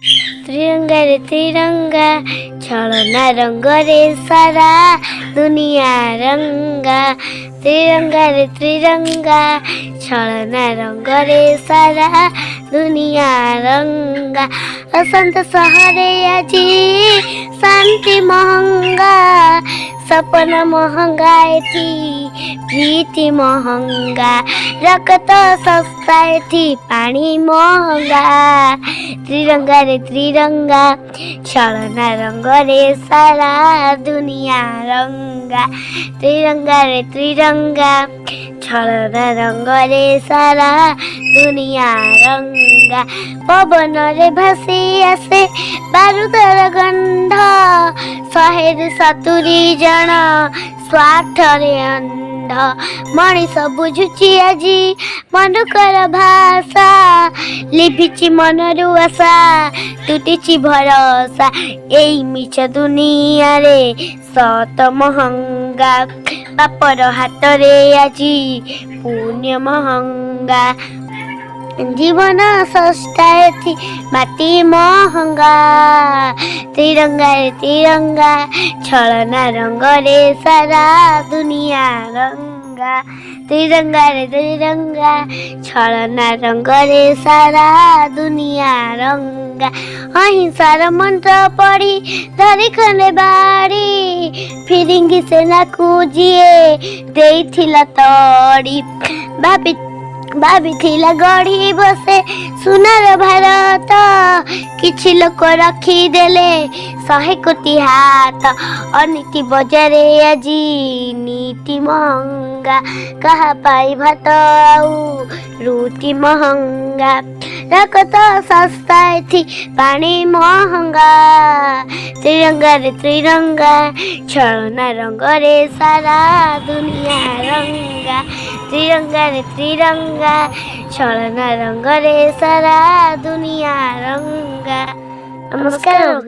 त्रिरंगा रे त्रिरंगा छलना रंग रे सारा दुनिया रंगा। त्रिरंगा रे त्रिरंगा छलना रंग रे सारा दुनिया रंगा। बसंत सहरे आजी शांति महंगा सपना महंगा थी प्रीति महंगा रक्त सस्ता थी पानी महंगा। त्रिरंगा रे त्रिरंगा छलना रंग रे सारा दुनिया रंगा। त्रिरंगा रे त्रिरंगा छलना रंग रे सारा दुनिया रंगा। पवन रे भासी आसे बारूदर गंध 170 जन स्वार्थ रे अंध। मनीष बुझुची आजी मनुकर भाषा लिभिची मनरु आशा टूटिची भरोसा। एई मिछ दुनिया रे सत महंगा बापर हाथ रे आजी पुण्य महंगा। जीवन सस्ता थी माटी महंगा। तिरंगा रे तिरंगा छलना रंग रे सारा दुनिया रंगा। तिरंगा रे तिरंगा छलना रंग रे सारा दुनिया रंगा। अहिंसार मंत्र पढ़ी धरी खंडे बाड़ी फिरिंगी सेना कुजिए देइथिला तड़ी। भाभी गढ़ी बसे सुनार भारत किछि लोक रखीदेले 100 कोटी हाथ। अनीति बजारे आजी नीति महंगा कहा पाई भात आउ रुटी महंगा रक्त सस्ता थी पानी महंगा। त्रिरंगा रे त्रिरंगा छलना रंग रे सारा दुनिया रंगा। त्रिरंगा रे त्रिरंगा छलना रंग रे सारा दुनिया रंगा। नमस्कार।